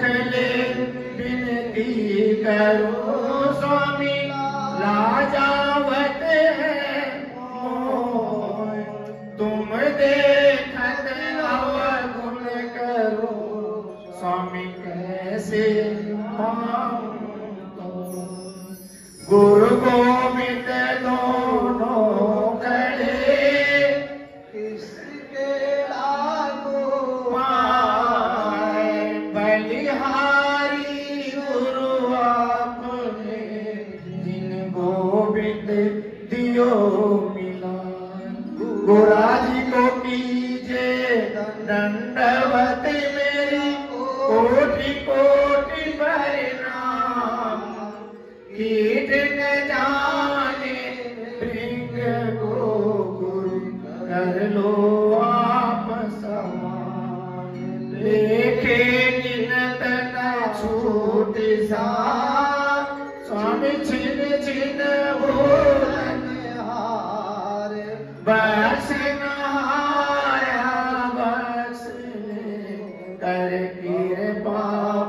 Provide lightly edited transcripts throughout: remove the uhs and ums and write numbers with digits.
ले विनती करो स्वामी लाजावत है मोह, तुम देखत अवगुण करो स्वामी कैसे माऊं तो। गुरु गोविंद दोनों खड़े किसके लागू पाए, बलिहारी गुरु आपने जिन गोविंद दियो मिला। गुराजी को कीजे दंडवत मेरी कोटि कोटि प्रणाम, कीट न जाने भृंग को गुरु कर लो आप समान। लेखे गिनत न छूट सा स्वामी छिन छिन बोलन हार, बख्श नहाया बख्श कर कृपा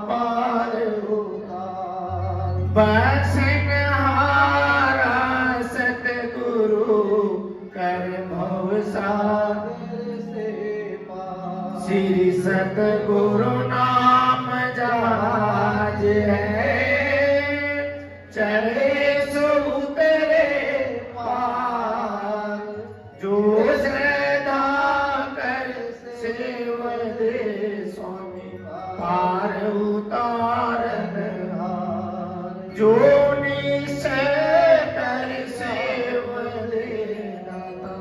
पार उतार। बख्श नहारा सतगुरु कर भव सागर से पार। श्री सतगुरु नाम जहाज है, चढ़े सो उतरे पार। जो श्रद्धा कर सेव दे स्वामी पार उतारन हार। जो निश्चय कर सेव दे दाता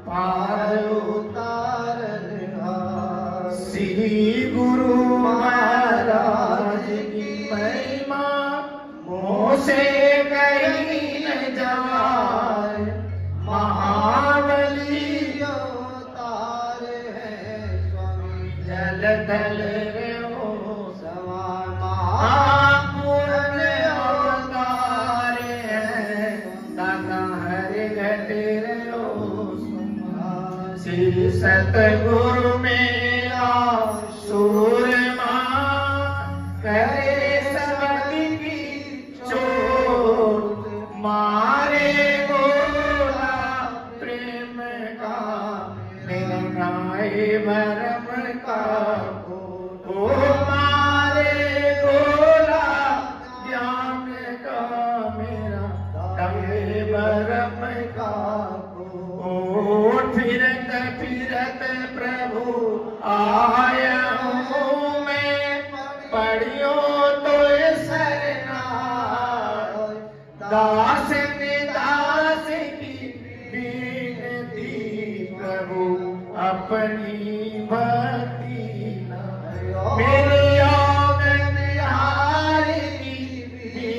पार उतारन हार। श्री गुरु महाराज की महिमा मोह से कहीं न जाए, महाबली अवतार है स्वामी जल थल रहो सवार। महापूर्ण अवतार है दाता हर घट रहो सवार। श्री सतगुरु मेरा सूरमा करे सबकी चोट, मारे गोला प्रेम का निर्णाय भरम का कोट। ओ मारे गोला ज्ञान का मेरा तवे भरम का कोट। फिरत फिरत प्रभु आया हूँ मैं, पढ़ियो तो सरनार। दास ने दास की बीनती प्रभु अपनी भक्ति मेरी आंगन हारी बीनती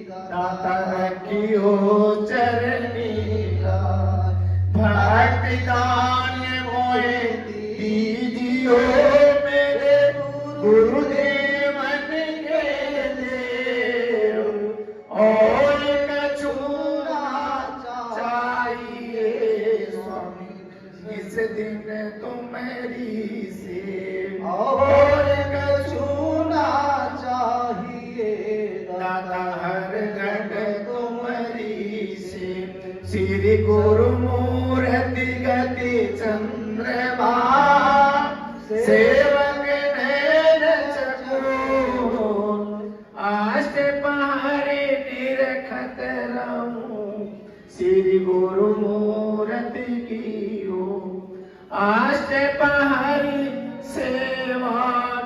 दाता रखियो चरनी। भक्ति दान मोए दीजियो मेरे गुरुदेवन के देव, और कछुआ चाहिए स्वामी इस दिन तुम्हारी सेव। और कछुआ चाहिए दाता हर घट तुम्हारी सेव। श्री गुरु मूर्ति गति चंद्रमा सेवक नैन चकोर, आष्ट पहाड़े निरखत रहूं श्री गुरु मूर्ति की ओर। आष्ट पहाड़ी सेवा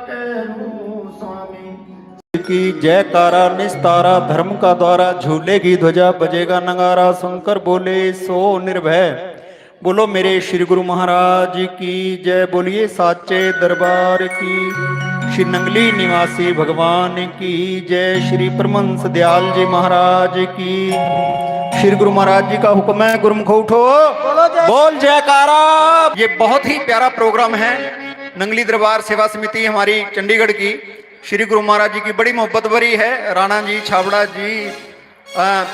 करूं स्वामी की जयकारा निस्तारा। धर्म का द्वारा झूलेगी ध्वजा, बजेगा नगारा। सुनकर बोले सो निर्भय, बोलो मेरे श्री गुरु महाराज की जय। बोलिए साचे दरबार की, श्री नंगली निवासी भगवान की जय। श्री परमहंस दयाल जी महाराज की। श्री गुरु महाराज जी का हुक्म है, गुरुमुख उठो बोल जयकारा। ये बहुत ही प्यारा प्रोग्राम है। नंगली दरबार सेवा समिति हमारी चंडीगढ़ की श्री गुरु महाराज जी की बड़ी मोहब्बत भरी है। राणा जी, छाबड़ा जी,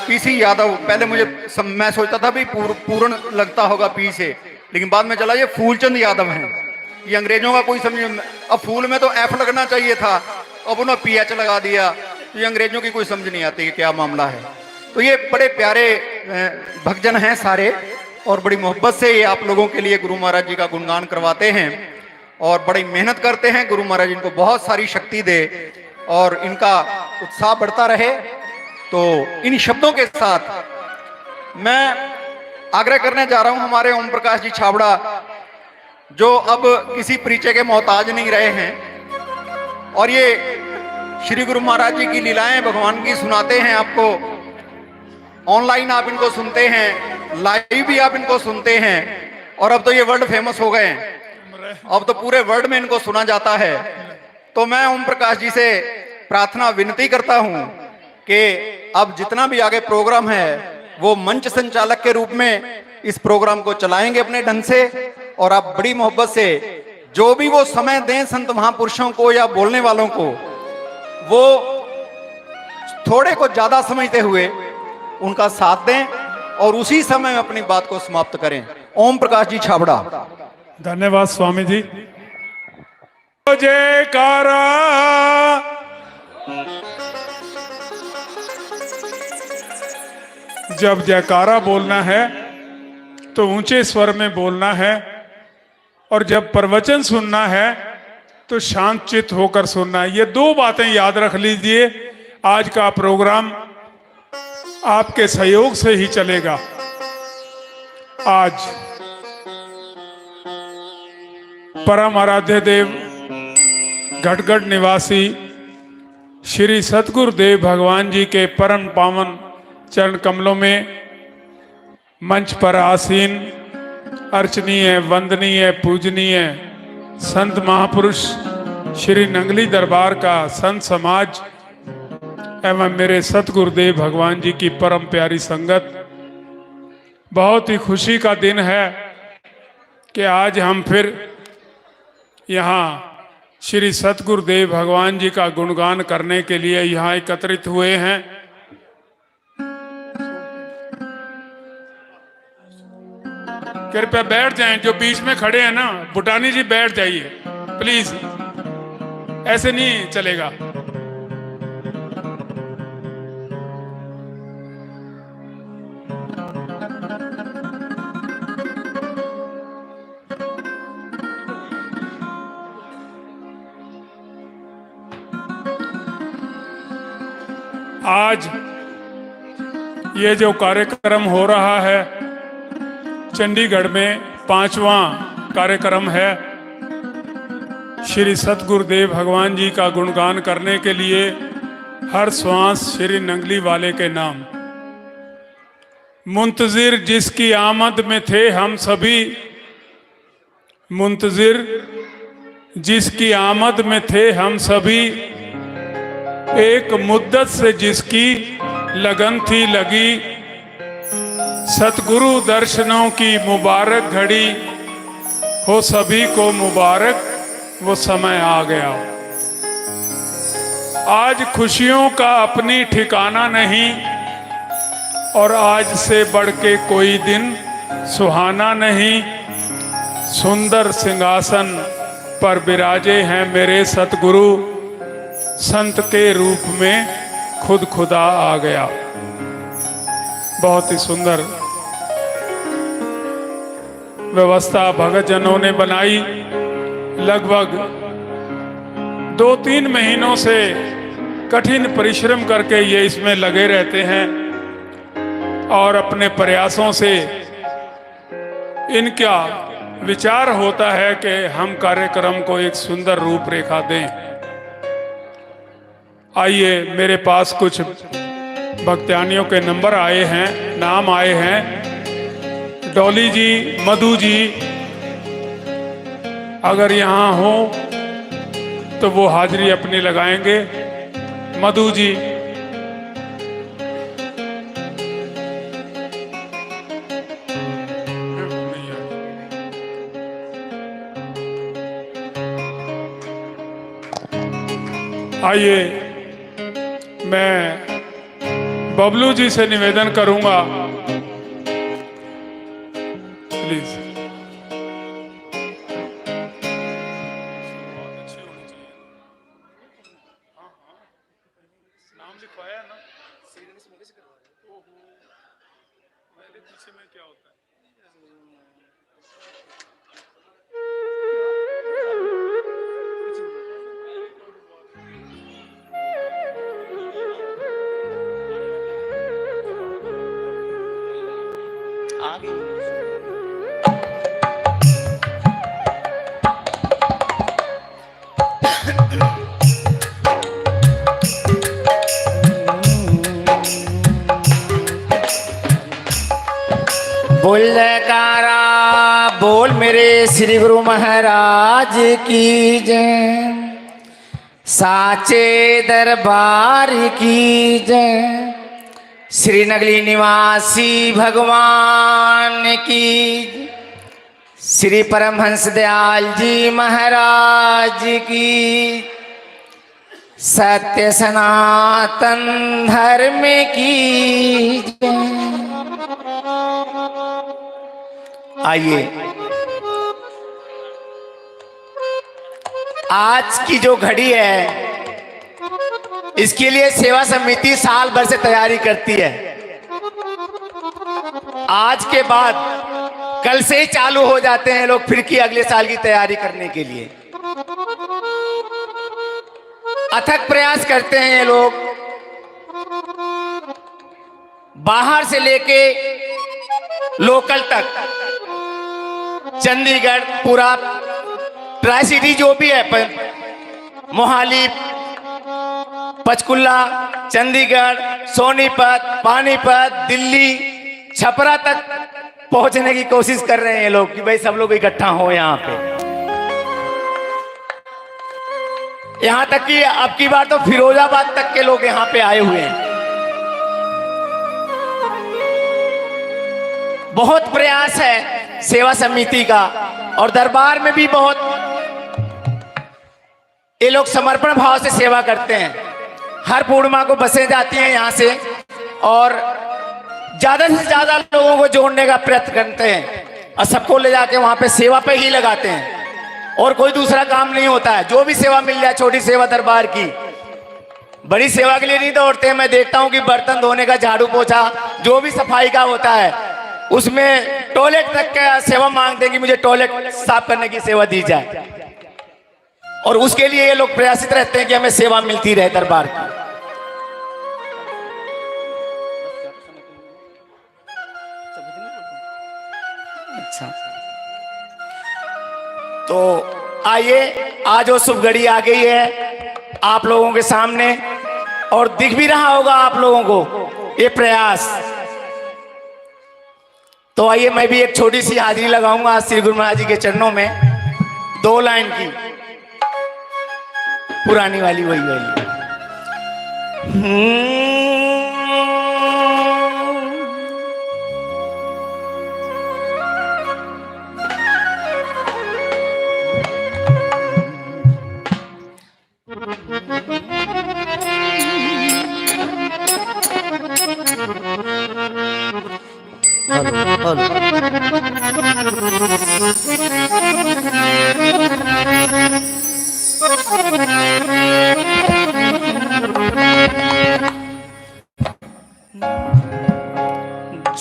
पीसी यादव। पहले मैं सोचता था भी पूर्ण लगता होगा पी से, लेकिन बाद में चला ये फूलचंद यादव हैं। ये अंग्रेजों का कोई समझ। अब फूल में तो एफ लगना चाहिए था, अब उन्होंने पीएच लगा दिया। तो ये अंग्रेजों की कोई समझ नहीं आती कि क्या मामला है। तो ये बड़े प्यारे भक्तजन हैं सारे, और बड़ी मोहब्बत से ये आप लोगों के लिए गुरु महाराज जी का गुणगान करवाते हैं और बड़ी मेहनत करते हैं। गुरु महाराज इनको बहुत सारी शक्ति दे और इनका उत्साह बढ़ता रहे। तो इन शब्दों के साथ मैं आग्रह करने जा रहा हूं हमारे ओम प्रकाश जी छाबड़ा, जो अब किसी परिचय के मोहताज नहीं रहे हैं, और ये श्री गुरु महाराज जी की लीलाएं भगवान की सुनाते हैं आपको। ऑनलाइन आप इनको सुनते हैं, लाइव भी आप इनको सुनते हैं, और अब तो ये वर्ल्ड फेमस हो गए हैं, अब तो पूरे वर्ल्ड में इनको सुना जाता है। तो मैं ओम प्रकाश जी से प्रार्थना विनती करता हूं कि अब जितना भी आगे प्रोग्राम है वो मंच संचालक के रूप में इस प्रोग्राम को चलाएंगे अपने ढंग से, और आप बड़ी मोहब्बत से जो भी वो समय दें संत महापुरुषों को या बोलने वालों को, वो थोड़े को ज्यादा समझते हुए उनका साथ दें और उसी समय में अपनी बात को समाप्त करें। ओम प्रकाश जी छाबड़ा। धन्यवाद स्वामी जी। जयकारा जब जयकारा बोलना है तो ऊंचे स्वर में बोलना है, और जब प्रवचन सुनना है तो शांत चित्त होकर सुनना है। ये दो बातें याद रख लीजिए। आज का प्रोग्राम आपके सहयोग से ही चलेगा। आज परम आराध्य देव घटगढ़ निवासी श्री सतगुरुदेव भगवान जी के परम पावन चरण कमलों में मंच पर आसीन अर्चनीय, वंदनीय, पूजनीय संत महापुरुष श्री नंगली दरबार का संत समाज एवं मेरे सतगुरुदेव भगवान जी की परम प्यारी संगत, बहुत ही खुशी का दिन है कि आज हम फिर यहाँ श्री सतगुरुदेव भगवान जी का गुणगान करने के लिए यहाँ एकत्रित हुए हैं। कृपया बैठ जाएं, जो बीच में खड़े हैं ना, भूटानी जी बैठ जाइए प्लीज, ऐसे नहीं चलेगा। आज ये जो कार्यक्रम हो रहा है चंडीगढ़ में 5वां कार्यक्रम है श्री सतगुरुदेव भगवान जी का गुणगान करने के लिए हर श्वास श्री नंगली वाले के नाम। मुंतजिर जिसकी आमद में थे हम सभी, मुंतजिर जिसकी आमद में थे हम सभी, एक मुद्दत से जिसकी लगन थी लगी, सतगुरु दर्शनों की मुबारक घड़ी हो सभी को मुबारक वो समय आ गया। आज खुशियों का अपनी ठिकाना नहीं, और आज से बढ़ के कोई दिन सुहाना नहीं। सुंदर सिंहासन पर विराजे हैं मेरे सतगुरु, संत के रूप में खुद खुदा आ गया। बहुत ही सुंदर व्यवस्था भगत जनों ने बनाई। लगभग 2-3 महीनों से कठिन परिश्रम करके ये इसमें लगे रहते हैं, और अपने प्रयासों से इनका विचार होता है कि हम कार्यक्रम को एक सुंदर रूपरेखा दें। आइए, मेरे पास कुछ भक्तानियों के नंबर आए हैं, नाम आए हैं। डॉली जी, मधु जी अगर यहाँ हो तो वो हाजिरी अपनी लगाएंगे। मधु जी, आइए, मैं बबलू जी से निवेदन करूंगा, प्लीज। लिखवाया ना मेरे पीछे में क्या होता है आगे बोल जयकारा बोल मेरे श्री गुरु महाराज की जय, साचे दरबार की जय, श्रीनगरी निवासी भगवान की, श्री परमहंस दयाल जी महाराज की, सत्य सनातन धर्म की जय। आइए आज की जो घड़ी है इसके लिए सेवा समिति साल भर से तैयारी करती है। आज के बाद कल से ही चालू हो जाते हैं लोग फिर की अगले साल की तैयारी करने के लिए अथक प्रयास करते हैं ये लोग। बाहर से लेके लोकल तक चंडीगढ़ पूरा ट्राई सिटी जो भी है मोहाली पंचकुला चंडीगढ़ सोनीपत पानीपत दिल्ली छपरा तक पहुंचने की कोशिश कर रहे हैं ये लोग कि भाई सब लोग इकट्ठा हो यहाँ पे। यहाँ तक कि अब की बार तो फिरोजाबाद तक के लोग यहाँ पे आए हुए हैं। बहुत प्रयास है सेवा समिति का और दरबार में भी बहुत ये लोग समर्पण भाव से सेवा करते हैं। हर पूर्णिमा को बसें जाती हैं यहाँ से और ज्यादा से ज्यादा लोगों को जोड़ने का प्रयत्न करते हैं और सबको ले जाके वहां पे सेवा पे ही लगाते हैं और कोई दूसरा काम नहीं होता है। जो भी सेवा मिल जाए छोटी सेवा दरबार की, बड़ी सेवा के लिए नहीं दौड़ते हैं। मैं देखता हूँ कि बर्तन धोने का झाड़ू पोछा जो भी सफाई का होता है उसमें टॉयलेट तक का सेवा मांगते हैं कि मुझे टॉयलेट साफ करने की सेवा दी जाए और उसके लिए ये लोग प्रयासित रहते हैं कि हमें सेवा मिलती रहे दरबार की। अच्छा तो आइए आज वो शुभ घड़ी आ गई है आप लोगों के सामने और दिख भी रहा होगा आप लोगों को ये प्रयास। तो आइए मैं भी एक छोटी सी हाजिरी लगाऊंगा आज श्री गुरु महाराज जी के चरणों में 2 लाइन की पुरानी वाली वही वाली।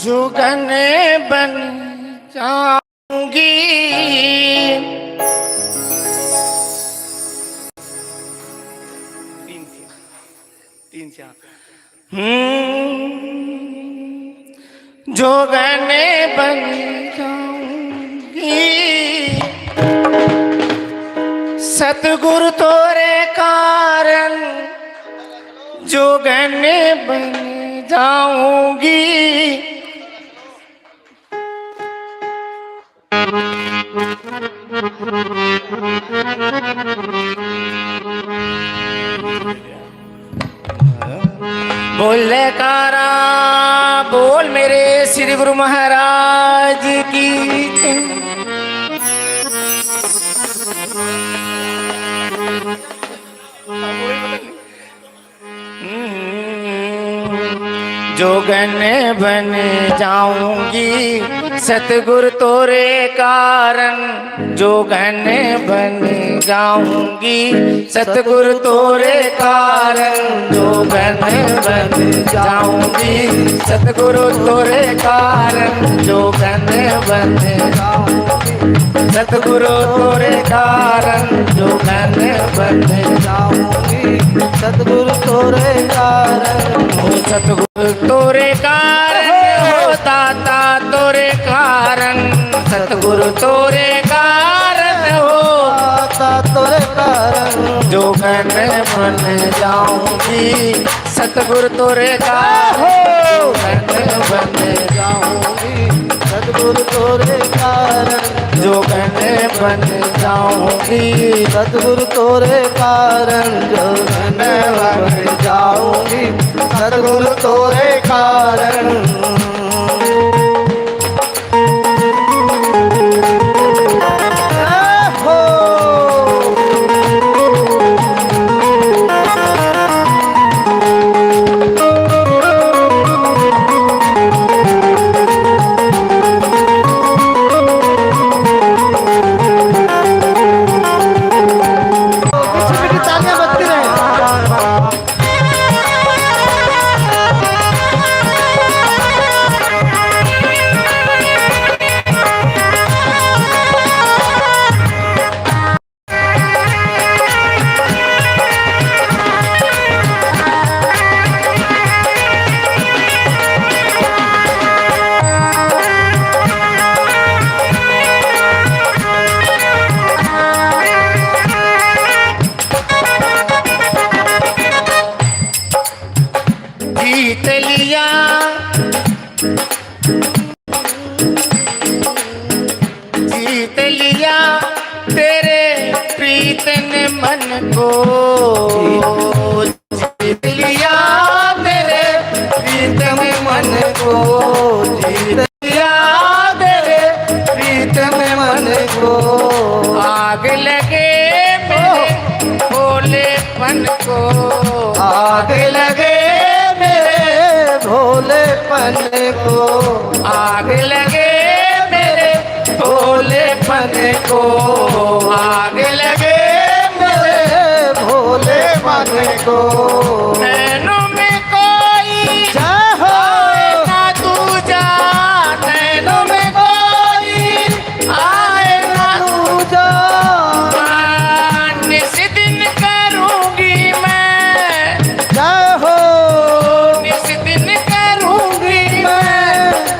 जुगन बन जाऊंगी तीन जोगन बन जाऊंगी सतगुरु तोरे कारण जोगन बन जाऊंगी। बोल जयकारा बोल मेरे श्री गुरु महाराज की जोगन बन जाऊंगी सतगुरु तोरे कारण जोगन बन जाऊंगी, सतगुरु तोरे कारण जोगन बन जाऊंगी, सतगुरु तोरे कारण जोगन बन जाऊंगी, सतगुरु तोरे कारण जोगन बन जाऊंगी, सतगुरु तोरे कारण हो, सतगुरु तोरे कारण हो दाता तोरे कारण, सतगुरु तोरे कारण हो दाता तोरे कारण जोगन बन जाऊंगी, सतगुरु तोरे कारण बन जाऊंगी, सतगुरु तोरे कारण जोगन बन जाऊंगी, सतगुरु तोरे कारण जोगन बन जाऊंगी, सतगुरु तोरे कारण। जीत लिया जीत लिया तेरे प्रीत ने मन को, जीत लिया तेरे प्रीत ने मन को, जीत लिया तेरे प्रीत ने मन को, आग लगे मेरे भोलेपन को, आग लगे भोलेपन को, आग लगे मेरे भोलेपन को, आग लगे मेरे भोलेपन को, नैनों में कोई आए ना दूजा, नैनों में कोई आए ना दूजा, निस दिन करूंगी मैं जय हो, निस दिन करूंगी मैं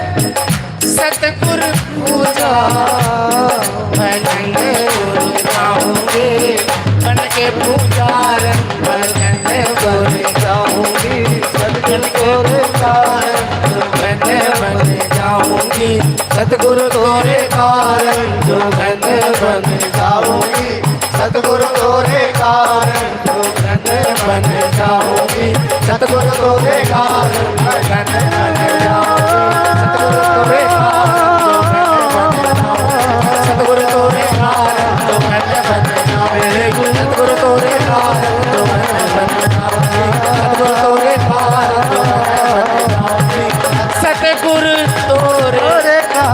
सतगुरु पूजा, भजन बोल जाऊंगी, बन के पूजारन भजन बोल जाऊंगी, सतगुरु तोरे कारण जोगन बन जाऊंगी, सतगुरु तोरे कारण जोगन बन जाऊंगी, सतगुरु तोरे कारण जोगन बन जाऊंगी, सतगुरु तोरे कारण भजन बन जाऊंगी, सतगुरु तोरे कारण सतगुरु तोरे कारण जोगन बन जाऊंगी, सतगुरु तोरे कारण जोगन बन जाऊंगी, सतगुरु तोरे कारण जोगन बन जाऊंगी, सतगुरु तोरे कारण।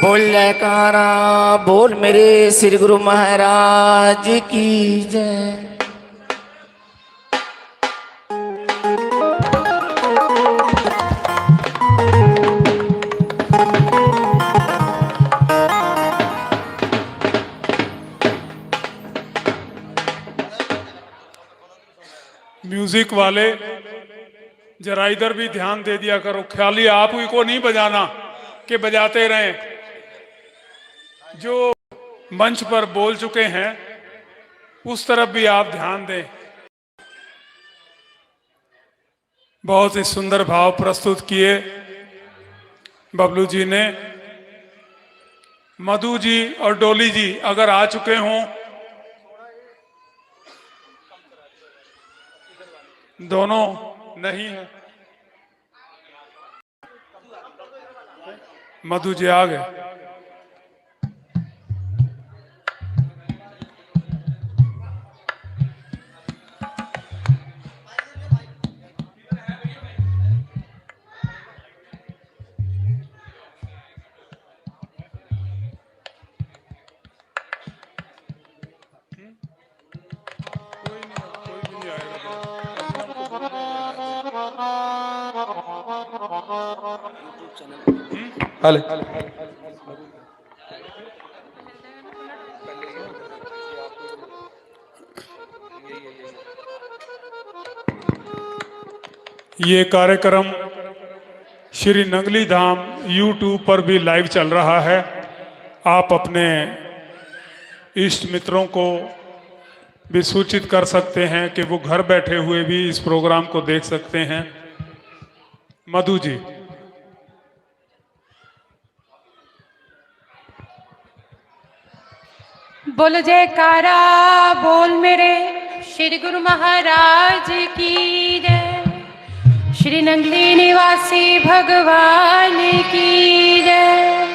बोल जयकारा बोल मेरे श्री गुरु महाराज की जय। म्यूजिक वाले जरा इधर भी ध्यान दे दिया करो, ख्याली आप ही को नहीं बजाना कि बजाते रहें। जो मंच पर बोल चुके हैं उस तरफ भी आप ध्यान दें। बहुत ही सुंदर भाव प्रस्तुत किए बबलू जी ने। मधु जी और डोली जी अगर आ चुके हों, दोनों नहीं है। मधु जी आ गए। हाले ये कार्यक्रम श्री नंगली धाम YouTube पर भी लाइव चल रहा है। आप अपने इष्ट मित्रों को भी सूचित कर सकते हैं कि वो घर बैठे हुए भी इस प्रोग्राम को देख सकते हैं। मधु जी। बोल जयकारा बोल मेरे श्री गुरु महाराज की जय, श्री नंगली निवासी भगवान की जय,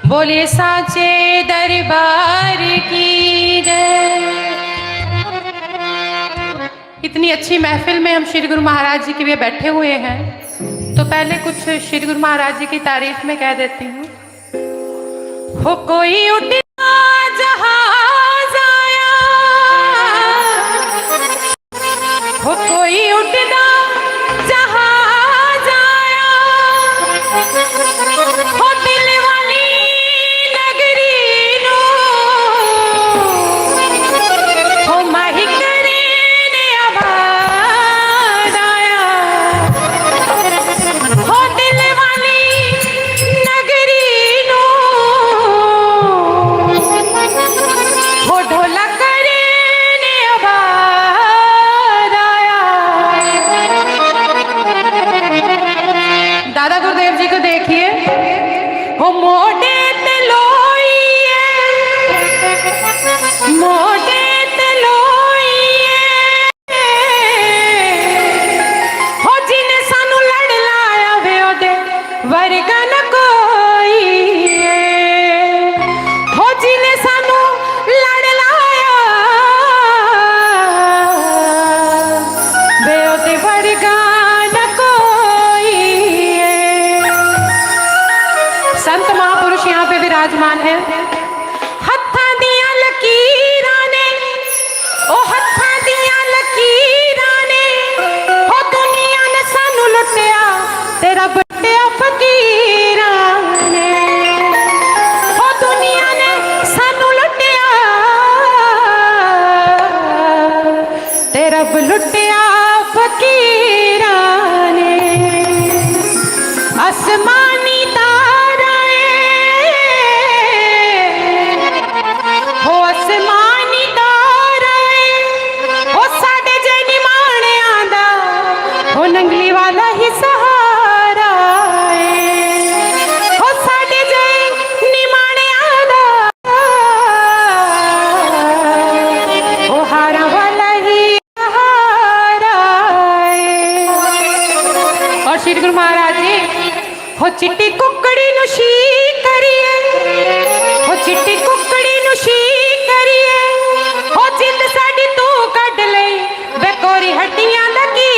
बोले साचे दरबार की जय। इतनी अच्छी महफिल में हम श्री गुरु महाराज जी के लिए बैठे हुए हैं, तो पहले कुछ श्री गुरु महाराज जी की तारीफ में कह देती हूँ। हो कोई उड़ता जहाज आया, हो कोई उड़ता जहाज आया, हो दिल वाली नगरी नो, हो माही करे ने आबाद आया, हो दिल वाली नगरी नो, हो ढोला करे ने आबाद आया। दादा गुरुदेव जी को देखिए, हो मोटे तलोइए, मोटे तलोइए, हो जिन सानू लड़ लाया वे ओदे वर्गा न कोई है, हो जिन सानू लड़ लाया वे ओदे वर्गा न कोई है। संत महापुरुष यहाँ पे विराजमान है। हत्थां दियां लकीरां ने, ओ हत्थां दियां लकीरां ने, हो दुनिया ने सानू लुटिया ते रब लुटिया फकीरां ने, हो दुनिया ने सानू लुटिया ते रब लुटिया फकीरां ने। आसमानी तारे, हो आसमानी तारे, हो साडे जे निमाणे आंदा, हो नंगली वाला ही सहारा है, हो साडे जे निमाणे आंदा, हो हारा वाला ही सहारा है। और श्री गुरु महाराज जी, हो चिट्टी कुकड़ी नु शी करिए, हो चिट्टी कुकड़ी नु शी करिए, हो जिंद साडी तू कढ लई वे कोरी हड्डियां दा की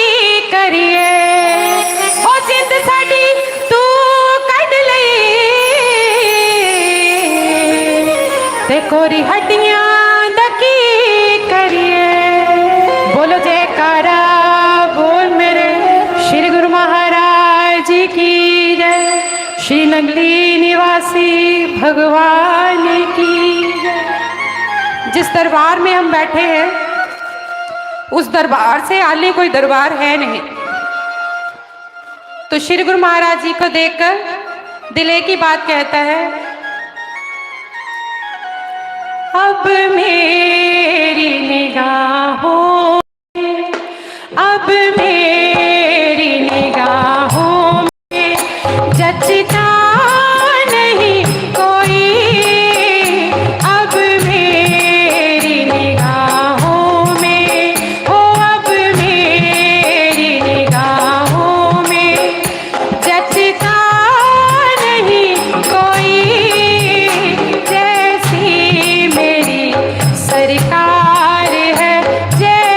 करिए, हो जिंद साडी तू कढ लई ते कोरी हड्डियां दा की करिए। बोलो जयकारा बोल मेरे श्री गुरु महाराज जी की जय, श्री नंगली निवासी भगवान की जय। जिस दरबार में हम बैठे हैं उस दरबार से आले कोई दरबार है नहीं, तो श्री गुरु महाराज जी को देखकर दिल एक ही बात कहता है, अब मेरी निगाहों में, अब मेरी निगाहों में जचता नहीं कोई, अब मेरी निगाहों में, हो अब मेरी निगाहों में जचता नहीं कोई, जैसी मेरी सरकार है, जैसी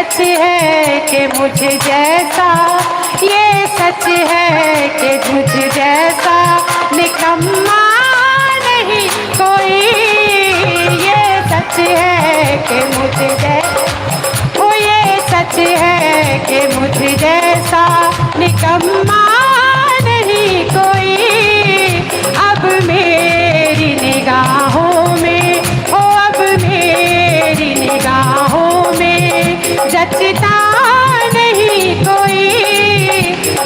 सच है कि मुझ जैसा, ये सच है कि मुझ जैसा निकम्मा नहीं कोई। ये सच है कि मुझ जैसा, ओ ये सच है कि मुझ जैसा निकम्मा नहीं कोई। अब मेरी निगाहों में, ओ अब मेरी निगाहों में जचता नहीं कोई।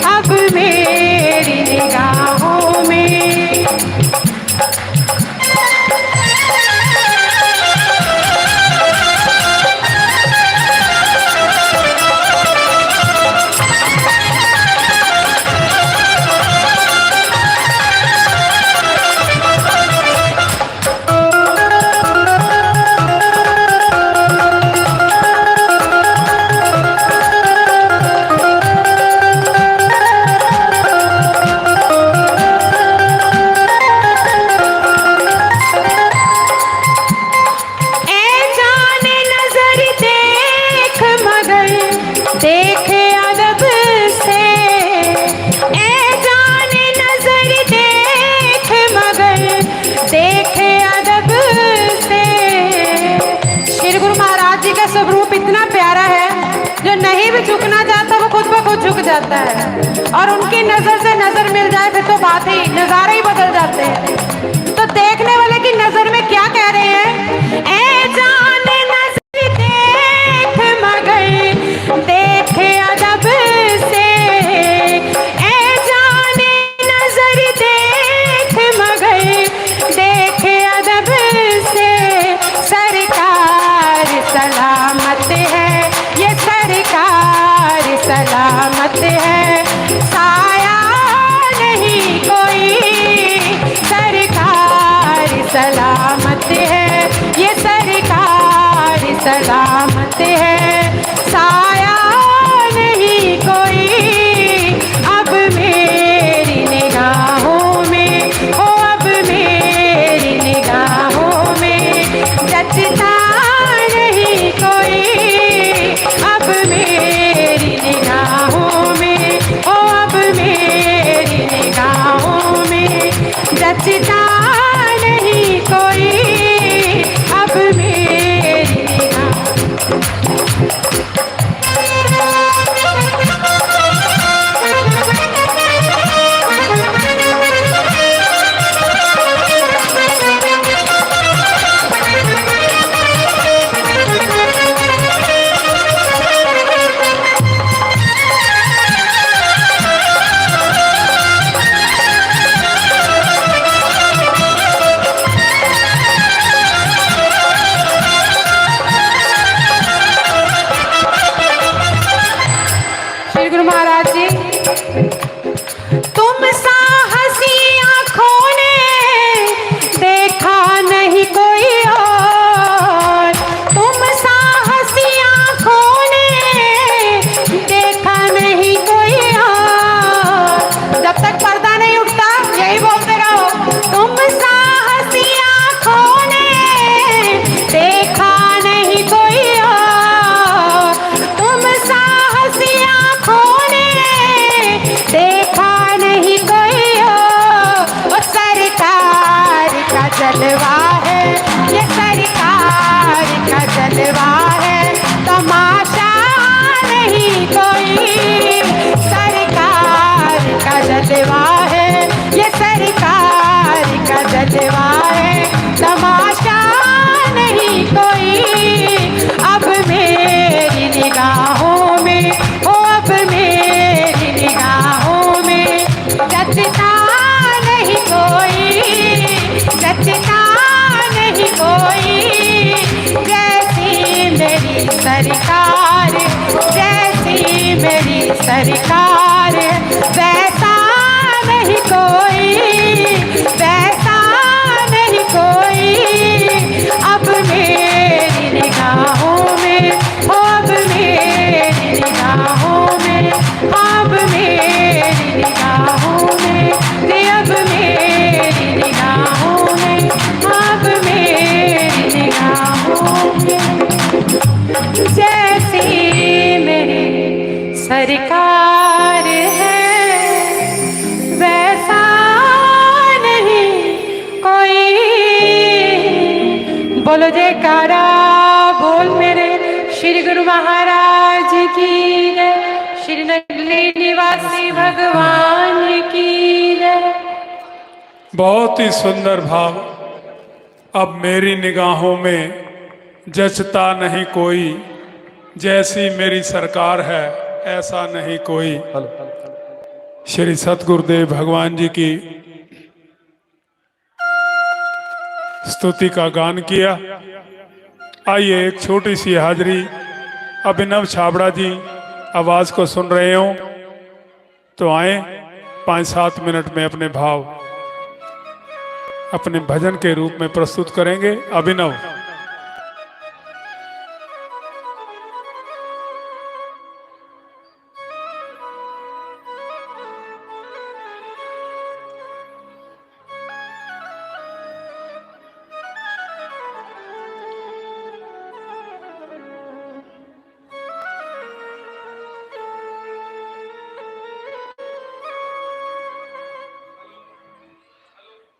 अब मेरी निगाहों में देखे अदब से, ए जाने नजर देख मगर देखे अदब से। श्री गुरु महाराज जी का स्वरूप इतना प्यारा है, जो नहीं भी झुकना चाहता वो खुद ब खुद झुक जाता है। और उनकी नजर से नजर मिल जाए फिर तो बात ही, नजारे ही बदल जाते हैं। तो देखने वाले की नजर में क्या कह रहे हैं? ए जाने नजर देख मगर देखे अदब से, ए जाने नजर देख मगर देखे अदब से। सरकार सलामत है, ये सरकार सलामत है, साया नहीं कोई। सरकार सलामत है, ये सरकार सलामत है, साया नहीं कोई। अब मेरी निगाहों में, ओ अब मेरी निगाहों में जचता नहीं कोई। अब मेरी निगाहों में, ओ अब मेरी निगाहों में जचता नहीं कोई। अब मेरी निगाहों श्री गुरु महाराज जी, तुम सा हंसी आँखों ने देखा नहीं कोई और। तुम सा हंसी आँखों ने देखा नहीं कोई और। जब तक पर्दा नहीं उठता यही बोलते रहो, तुम सा हंसी आँखों ने देखा नहीं कोई और। तुम सा हंसी आँखों ने देखा नहीं कोई हो। वो सरकार का जलवा है, ये सरकार का जलवा है, तमाशा नहीं कोई। सरकार का जलवा है, ये सरकार का जलवा है, तमाशा नहीं कोई। अब मेरी निगाहों में, ओ अब मेरी निगाहों में जचता नहीं कोई। जचता नहीं कोई। जैसी मेरी सरकार, जैसी मेरी सरकार, वैसा नहीं कोई, वैसा नहीं कोई। अब मेरी निगाहों में, ओ अब मेरी निगाहों में, अब मेरी निगाहों में, अब मेरी निगाहों में, अब मेरी निगाहों में जैसी सरकार है वैसा नहीं कोई। बोलो जयकारा बोल मेरे श्री गुरु महाराज की जय, श्री नगली निवासी भगवान की जय। बहुत ही सुंदर भाव। अब मेरी निगाहों में जचता नहीं कोई, जैसी मेरी सरकार है ऐसा नहीं कोई। श्री सतगुरुदेव भगवान जी की स्तुति का गान किया। आइए एक छोटी सी हाजिरी। अभिनव छाबड़ा जी आवाज को सुन रहे हो तो आए 5-7 मिनट में अपने भाव अपने भजन के रूप में प्रस्तुत करेंगे। अभिनव।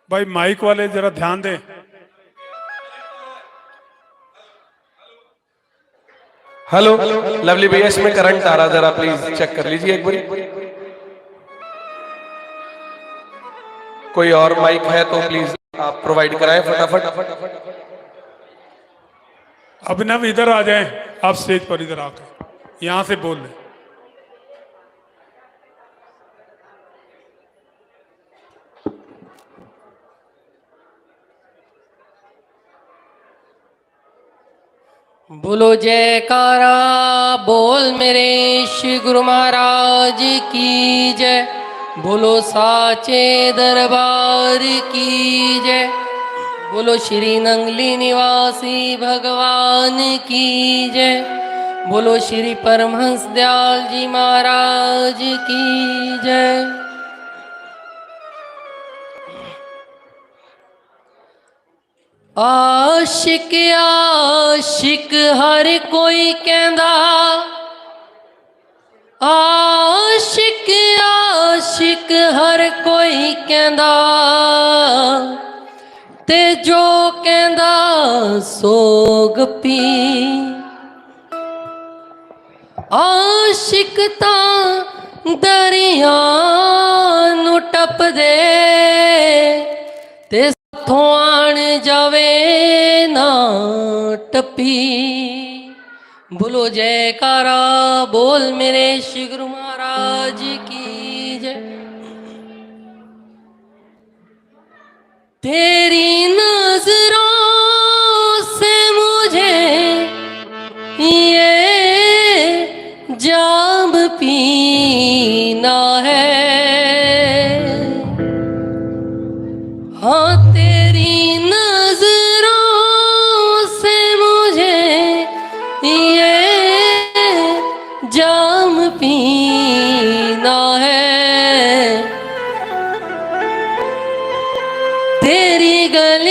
भाई माइक वाले जरा ध्यान दें। हेलो लवली भैया, इसमें करंट आ रहा, जरा प्लीज चेक कर लीजिए एक बार। कोई और माइक है तो प्लीज आप प्रोवाइड कराएं फटाफट। अभिनव इधर आ जाएं, आप स्टेज पर इधर आकर यहां से बोल लें। बोलो जयकारा बोल मेरे श्री गुरु महाराज की जय। बोलो साचे दरबार की जय। बोलो श्री नंगली निवासी भगवान की जय। बोलो श्री परमहंस दयाल जी महाराज की जय। आशिक आशिक हर कोई कहंदा, आशिक आशिक हर कोई कहंदा, ते जो कहंदा सोग पी। आशिक तां दरिया नू टप दे ते थोआण जावे ना टपी। बोलो जयकारा बोल मेरे श्री गुरु महाराज की जय। तेरी नजरों से मुझे ये जाम पीना है। हाँ तेरी नजरों से मुझे ये जाम पीना है। तेरी गली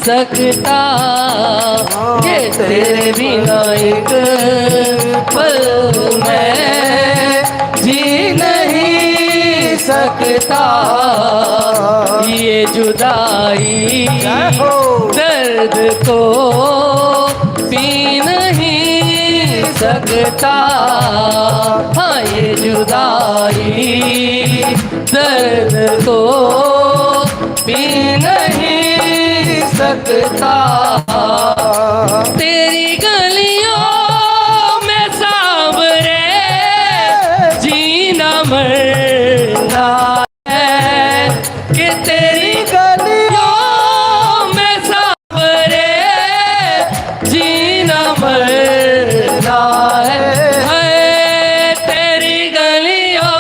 सकता, कि तेरे बिना एक पल मैं जी नहीं सकता। ये जुदाई दर्द को पी नहीं सकता। हाँ, ये जुदाई दर्द को पी नहीं सकता। तेरी गलियों में सांवरे जीना मरना है, कि तेरी गलियों में सांवरे जीना मरना है। तेरी गलियों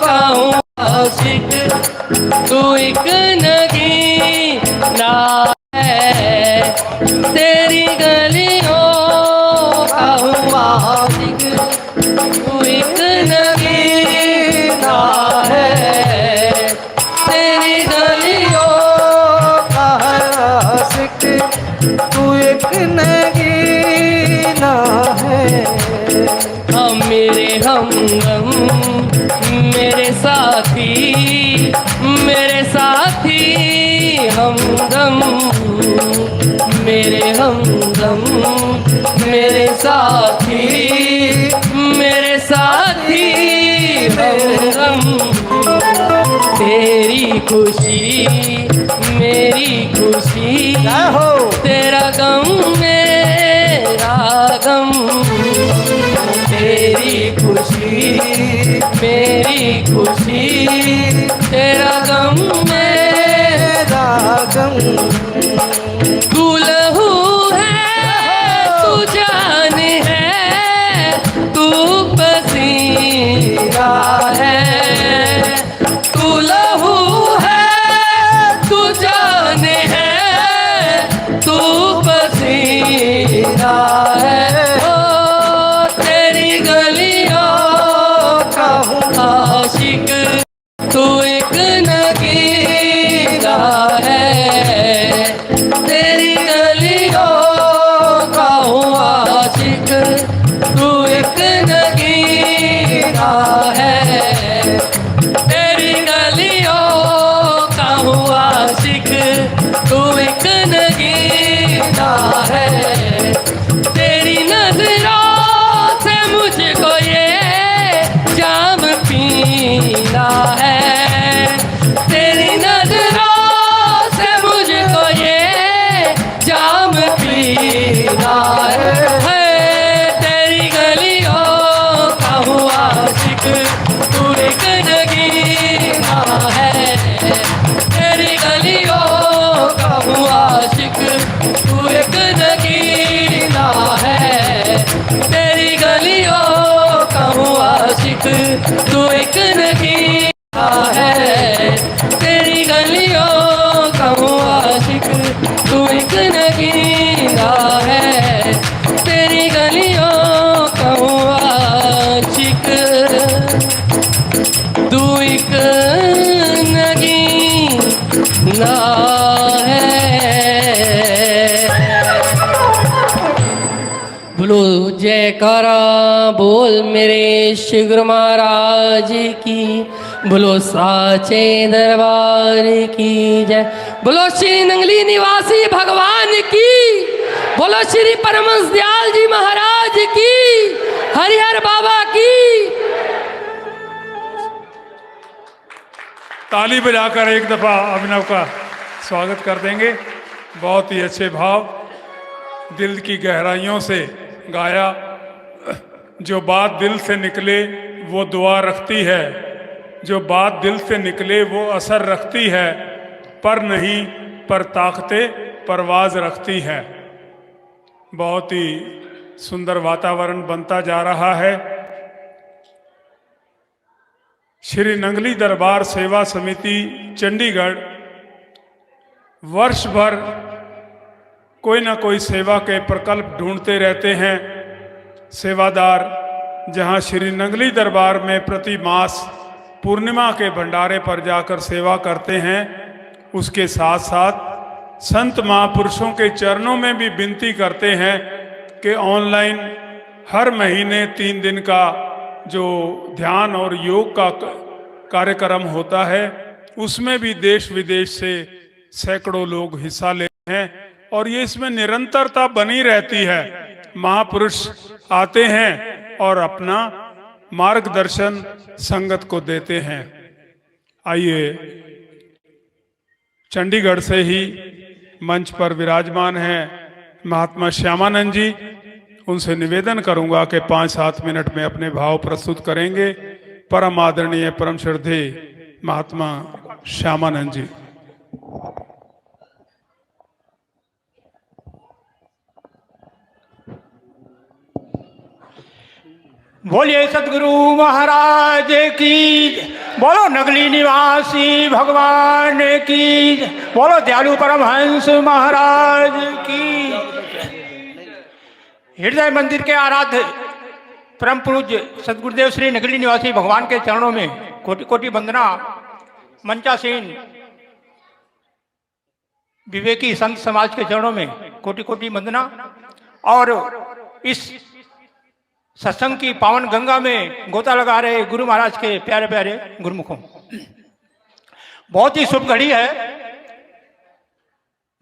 का हूँ आशिक, तू एक नगीना है। तेरी गलियों का हूँ आशिक, तू एक नगीना है। तेरी गलियों का आशिक, तू एक नगीना है। हम मेरे हमदम, मेरे साथी, मेरे साथी हमदम, मेरे हमदम, मेरे साथी, मेरे साथी हमदम। तेरी खुशी मेरी खुशी, तेरा गम मेरा गम। तेरी खुशी मेरी खुशी, तेरा गम मेरा गम। तू लहू है, तू जान है, तू पसीना है। तू लहू है, तू जान है, तू पसीना है। ओ तेरी गलियों का हूँ आशिक, तू एक नगीना है। तेरी गलियों का हूँ आशिक, तू एक नगीना है। तेरी गलियों का हूँ आशिक, तू एक नगीना है। तेरी नजरों से मुझको ये जाम पीना है। तेरी नजरों से मुझको ये जाम पीना है। तेरी गलियों का हूँ आशिक, तू एक नगीना है। तेरी गलियों का हूँ आशिक, तू एक नगीना है। तेरी गलियों का हूँ आशिक, तू एक नगीना है। तेरी गलियों का हूँ आशिक, तू एक नगीना है। तेरी गलियों का हूँ आशिक, तू एक नगीना है। बोलो जयकारा बोल मेरे श्री गुरु महाराज की, बोलो साचे दरबार की जय। बोलो श्री नंगली निवासी भगवान की, बोलो श्री परमहंस दयाल जी महाराज की, हरिहर बाबा की। ताली बजाकर एक दफा अभिनव का स्वागत कर देंगे। बहुत ही अच्छे भाव, दिल की गहराइयों से गाया। जो बात दिल से निकले वो दुआ रखती है, जो बात दिल से निकले वो असर रखती है, पर नहीं पर ताकते परवाज रखती है। बहुत ही सुंदर वातावरण बनता जा रहा है। श्री नंगली दरबार सेवा समिति चंडीगढ़ वर्ष भर कोई ना कोई सेवा के प्रकल्प ढूंढते रहते हैं। सेवादार जहां श्री नंगली दरबार में प्रति मास पूर्णिमा के भंडारे पर जाकर सेवा करते हैं, उसके साथ साथ संत महापुरुषों के चरणों में भी विनती करते हैं कि ऑनलाइन हर महीने 3 दिन का जो ध्यान और योग का कार्यक्रम होता है उसमें भी देश विदेश से सैकड़ों लोग हिस्सा लेते हैं और ये इसमें निरंतरता बनी रहती है। महापुरुष आते हैं और अपना मार्गदर्शन संगत को देते हैं। आइए चंडीगढ़ से ही मंच पर विराजमान हैं महात्मा श्यामानंद जी, उनसे निवेदन करूंगा कि 5-7 मिनट में अपने भाव प्रस्तुत करेंगे। परम आदरणीय परम श्रद्धेय महात्मा श्यामानंद जी। बोलिए सतगुरु महाराज की, बोलो नगली निवासी भगवान की, बोलो दयालु परमहंस महाराज की। हृदय मंदिर के आराध्य परम पूज्य सतगुरुदेव श्री नगली निवासी भगवान के चरणों में कोटि कोटि वंदना। मंचासीन विवेकी संत समाज के चरणों में कोटि कोटि वंदना। और इस सत्संग की पावन गंगा में गोता लगा रहे गुरु महाराज के प्यारे प्यारे गुरुमुखों, बहुत ही शुभ घड़ी है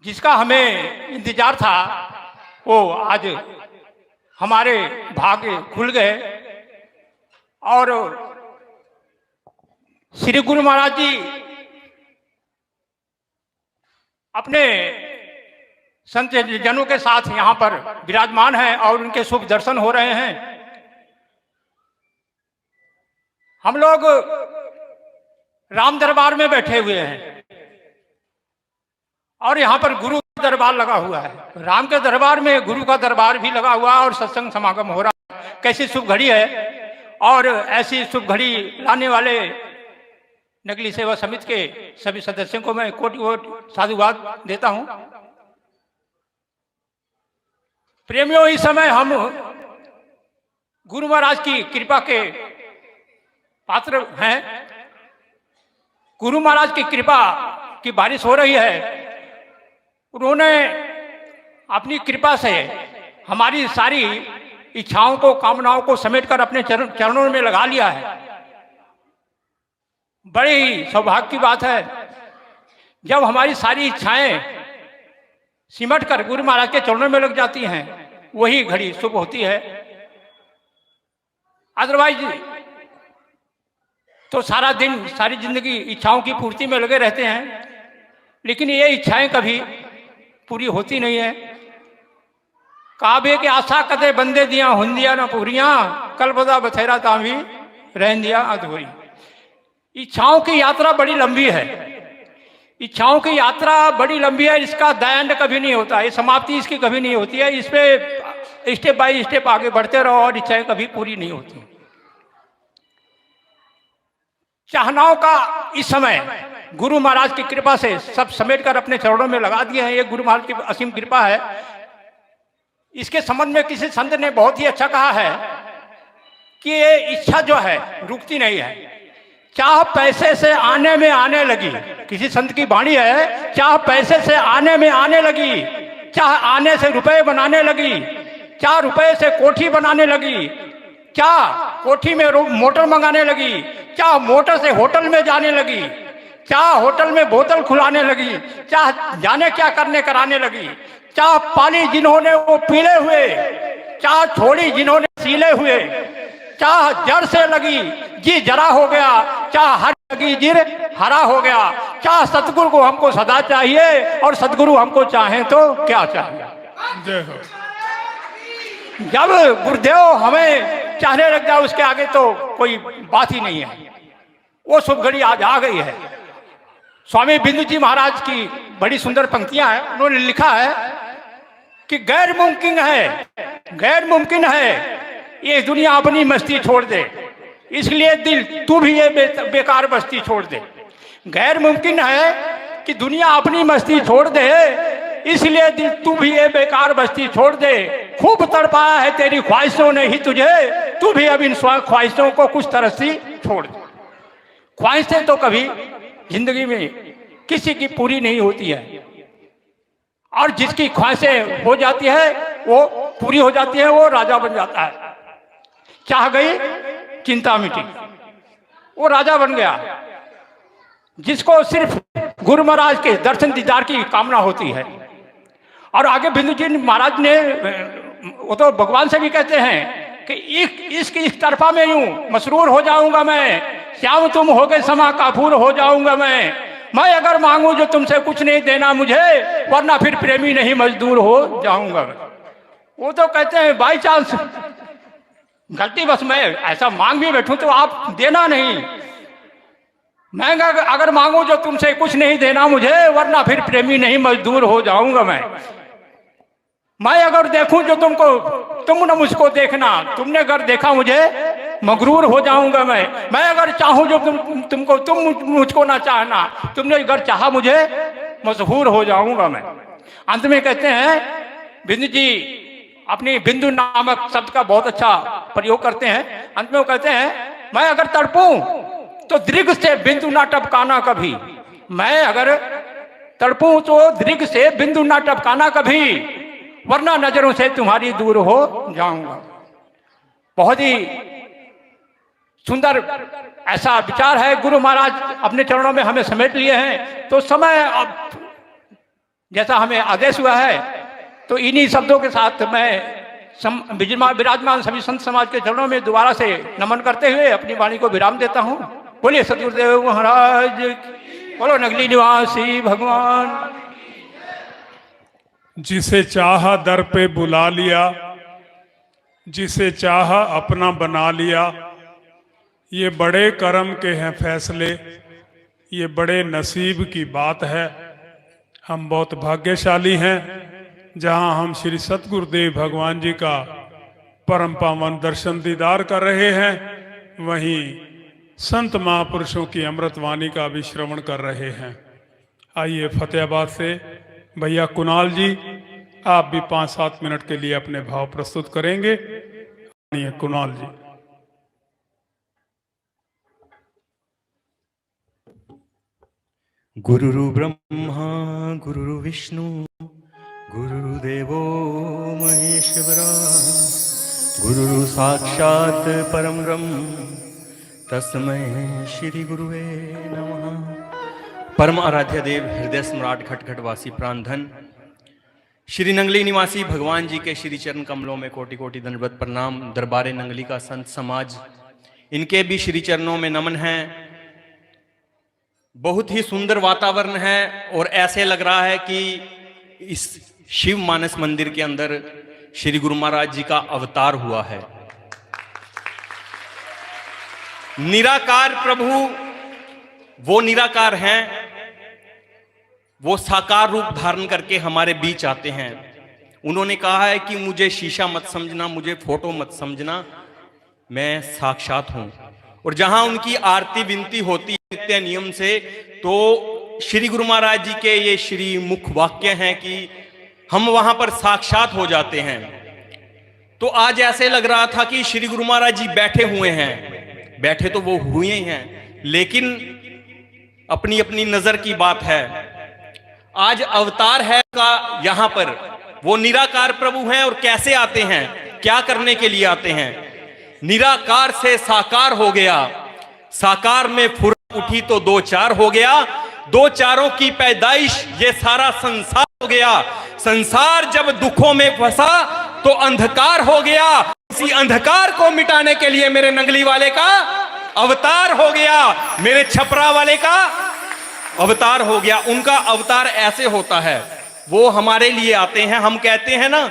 जिसका हमें इंतजार था, वो आज हमारे भाग्य खुल गए। और श्री गुरु महाराज जी अपने संत जनों के साथ यहाँ पर विराजमान हैं और उनके शुभ दर्शन हो रहे हैं। हम लोग राम दरबार में बैठे हुए हैं और यहाँ पर गुरु का दरबार लगा हुआ है। राम के दरबार में गुरु का दरबार भी लगा हुआ है और सत्संग समागम हो रहा है। कैसी शुभ घड़ी है। और ऐसी शुभ घड़ी लाने वाले नगली सेवा समिति के सभी सदस्यों को मैं कोटि कोटि साधुवाद देता हूं। प्रेमियों, इस समय हम गुरु महाराज की कृपा के पात्र हैं। गुरु महाराज की कृपा की बारिश हो रही है। उन्होंने अपनी कृपा से हमारी सारी इच्छाओं को, कामनाओं को समेटकर अपने चरणों में लगा लिया है। बड़ी सौभाग्य की बात है जब हमारी सारी इच्छाएं सिमट कर गुरु महाराज के चरणों में लग जाती हैं, वही घड़ी शुभ होती है। अदरवाइज तो सारा दिन, सारी जिंदगी इच्छाओं की पूर्ति में लगे रहते हैं, लेकिन ये इच्छाएं कभी पूरी होती नहीं है। काबे के आशा कदे बंदे दिया हुंदिया ना पूरियां, कल बदा बथेरा तामी रहन दिया अधूरी। इच्छाओं की यात्रा बड़ी लंबी है। इच्छाओं की यात्रा बड़ी लंबी है। इसका द एंड कभी नहीं होता, ये समाप्ति इसकी कभी नहीं होती है। इस पे स्टेप बाय स्टेप आगे बढ़ते रहो और इच्छाएं कभी पूरी नहीं होती। चाहनाओं का इस समय गुरु महाराज की कृपा से सब समेट कर अपने चरणों में लगा दिए हैं। ये गुरु महाराज की असीम कृपा है। इसके संबंध में किसी संत ने बहुत ही अच्छा कहा है कि ये इच्छा जो है रुकती नहीं है। चाह पैसे से आने में आने लगी, किसी संत की वाणी है, चाह पैसे से आने में आने लगी, चाह आने से रुपए बनाने लगी, चाह रुपए से कोठी बनाने लगी, चाह कोठी में मोटर मंगाने लगी, चाह मोटर से होटल में जाने लगी, चाह होटल में बोतल खुलाने लगी, चाह जाने क्या करने कराने लगी, चाह पाली जिन्होंने वो पीले हुए, चाह छोड़ी जिन्होंने सीले हुए, चाह जड़ से लगी जी जरा हो गया, चाह हर लगी जिर हरा हो गया। चाह सतगुरु को हमको सदा चाहिए और सतगुरु हमको चाहें तो क्या चाहिए। जय हो। जब गुरुदेव हमें चाहने लग जाए उसके आगे तो कोई बात ही नहीं है। वो शुभ घड़ी आज आ गई है। स्वामी बिंदु जी महाराज की बड़ी सुंदर पंक्तियां हैं। उन्होंने लिखा है कि गैर मुमकिन है, गैर मुमकिन है ये दुनिया अपनी मस्ती छोड़ दे, इसलिए दिल तू भी ये बेकार बस्ती छोड़ दे। गैर मुमकिन है कि दुनिया अपनी मस्ती छोड़ दे, इसलिए दिल तू भी ये बेकार बस्ती छोड़ दे। खूब तड़पाया है तेरी ख्वाहिशों ने ही तुझे, तू भी अब इन ख्वाहिशों को कुछ तरह से छोड़ दे। ख्वाहिशें तो कभी जिंदगी में किसी की पूरी नहीं होती है। और जिसकी ख्वाहिशें हो जाती है वो पूरी हो जाती है, वो राजा बन जाता है। चाह गई चिंता मिटी, वो राजा बन गया। जिसको सिर्फ गुरु महाराज के दर्शन दीदार की कामना होती है। और आगे बिंदु जी महाराज ने, वो तो भगवान से भी कहते हैं कि इस तरफा में यूं मसरूर हो जाऊंगा मैं, श्याम तुम हो गए समा काफूर हो जाऊंगा मैं अगर मांगू जो तुमसे कुछ नहीं देना मुझे, वरना फिर प्रेमी नहीं मजदूर हो जाऊंगा मैं। वो तो कहते हैं बाई चांस गलती बस मैं ऐसा मांग भी बैठूं तो आप देना नहीं, मैं अगर मांगू जो तुमसे कुछ नहीं देना मुझे, वरना फिर प्रेमी नहीं मजदूर हो जाऊंगा मैं अगर देखूं जो तुम न मुझको देखना, तुमने अगर देखा मुझे मगरूर हो जाऊंगा मैं अगर चाहूं जो तुम मुझको ना चाहना, तुमने अगर चाहा मुझे मशहूर हो जाऊंगा मैं। अंत में कहते हैं बिंदु जी अपनी बिंदु नामक शब्द का बहुत अच्छा प्रयोग करते हैं। अंत में वो कहते हैं मैं अगर तड़पूं तो दृग से बिंदु ना टपकाना कभी, मैं अगर तड़पूं तो दृग से बिंदु ना टपकाना कभी, वरना नजरों से तुम्हारी दूर हो जाऊंगा। बहुत ही सुंदर ऐसा विचार है। गुरु महाराज अपने चरणों में हमें समेट लिए हैं, तो समय अब जैसा हमें आदेश हुआ है, तो इन्हीं शब्दों के साथ मैं विराजमान सभी संत समाज के चरणों में दोबारा से नमन करते हुए अपनी वाणी को विराम देता हूँ। बोलिए सतगुरुदेव महाराज, बोलो नगली निवासी भगवान। जिसे चाहा दर पे बुला लिया, जिसे चाहा अपना बना लिया, ये बड़े कर्म के हैं फैसले, ये बड़े नसीब की बात है। हम बहुत भाग्यशाली हैं जहां हम श्री सतगुरुदेव भगवान जी का परम पावन दर्शन दीदार कर रहे हैं, वहीं संत महापुरुषों की अमृत वाणी का भी श्रवण कर रहे हैं। आइए फतेहाबाद से भैया कुणाल जी, आप भी 5-7 मिनट के लिए अपने भाव प्रस्तुत करेंगे। कुणाल जी। गुरुरु ब्रह्मा गुरुरु विष्णु गुरुदेवो महेश्वरा, गुरुरु साक्षात परम ब्रह्म तस्मै श्री गुरुवे नमः। परम आराध्य देव हृदय सम्राट खटखटवासी प्राणधन श्री नंगली निवासी भगवान जी के श्री चरण कमलों में कोटि कोटि दंडवत प्रणाम। दरबारे नंगली का संत समाज, इनके भी श्री चरणों में नमन है। बहुत ही सुंदर वातावरण है और ऐसे लग रहा है कि इस शिव मानस मंदिर के अंदर श्री गुरु महाराज जी का अवतार हुआ है। निराकार प्रभु वो निराकार हैं, वो साकार रूप धारण करके हमारे बीच आते हैं। उन्होंने कहा है कि मुझे शीशा मत समझना, मुझे फोटो मत समझना, मैं साक्षात हूं। और जहां उनकी आरती विनती होती है नित्य नियम से, तो श्री गुरु महाराज जी के ये श्री मुख वाक्य हैं कि हम वहां पर साक्षात हो जाते हैं। तो आज ऐसे लग रहा था कि श्री गुरु महाराज जी बैठे हुए हैं, बैठे तो वो हुए हैं, लेकिन अपनी अपनी नजर की बात है। आज अवतार है का यहां पर, वो निराकार प्रभु हैं और कैसे आते हैं, क्या करने के लिए आते हैं। निराकार से साकार हो गया, साकार में फुर्र उठी तो 2-4 हो गया, 2-4 की पैदाइश ये सारा संसार हो गया। संसार जब दुखों में फंसा तो अंधकार हो गया, इसी अंधकार को मिटाने के लिए मेरे नंगली वाले का अवतार हो गया, मेरे छपरा वाले का अवतार हो गया। उनका अवतार ऐसे होता है, वो हमारे लिए आते हैं। हम कहते हैं ना,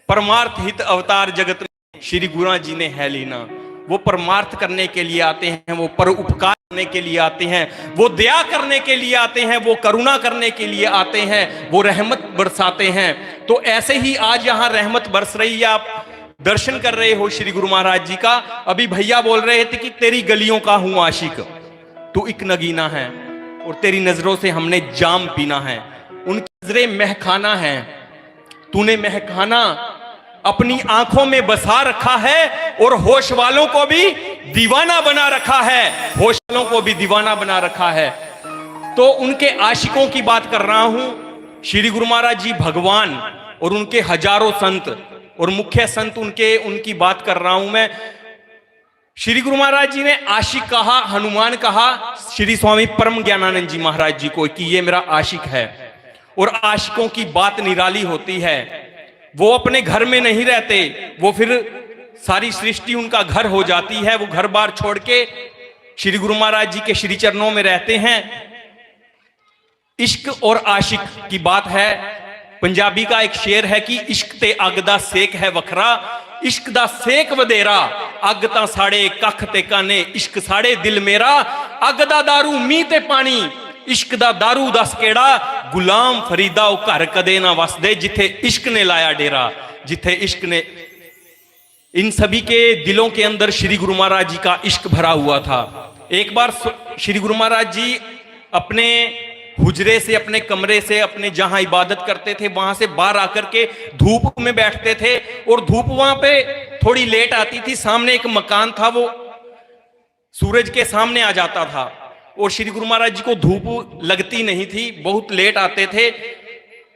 परमार्थ हित अवतार जगत में श्री गुरु जी ने है लीना। वो परमार्थ करने के लिए आते हैं, वो परोपकार करने के लिए आते हैं, वो दया करने के लिए आते हैं, वो करुणा करने के लिए आते हैं, वो रहमत बरसाते हैं। तो ऐसे ही आज यहाँ रहमत बरस रही है। आप दर्शन कर रहे हो श्री गुरु महाराज जी का। अभी भैया बोल रहे थे कि तेरी गलियों का हूं आशिक, तू एक नगीना है और तेरी नजरों से हमने जाम पीना है। उनकी नजरें महखाना है, तूने महखाना अपनी आंखों में बसा रखा है और होश वालों को भी दीवाना बना रखा है, होश वालों को भी दीवाना बना रखा है। तो उनके आशिकों की बात कर रहा हूं। श्री गुरु महाराज जी भगवान और उनके हजारों संत और मुख्य संत उनकी बात कर रहा हूं मैं। श्री गुरु महाराज जी ने आशिक कहा, हनुमान कहा श्री स्वामी परम ज्ञानानंद जी महाराज जी को कि ये मेरा आशिक है। और आशिकों की बात निराली होती है, वो अपने घर में नहीं रहते, वो फिर सारी सृष्टि उनका घर हो जाती है। वो घर बार छोड़ के श्री गुरु महाराज जी के श्री चरणों में रहते हैं। इश्क और आशिक की बात है। पंजाबी का एक शेर है कि इश्क ते अग दा सेक है वखरा, इश्क दा सेक वधेरा, अग तां साड़े कख ते काने, इश्क साड़े दिल मेरा, अग दा दारू मींह ते पानी, इश्क दा दारू दस केड़ा, गुलाम फरीदा ओ घर कदे ना वसदे, जिथे इश्क ने लाया डेरा, जिथे इश्क ने। इन सभी के दिलों के अंदर श्री गुरु महाराज जी का इश्क भरा हुआ था। एक बार श्री गुरु महाराज जी अपने हुजरे से, अपने कमरे से, अपने जहां इबादत करते थे वहां से बाहर आकर के धूप में बैठते थे और धूप वहां पे थोड़ी लेट आती थी। सामने एक मकान था, वो सूरज के सामने आ जाता था और श्री गुरु महाराज जी को धूप लगती नहीं थी, बहुत लेट आते थे।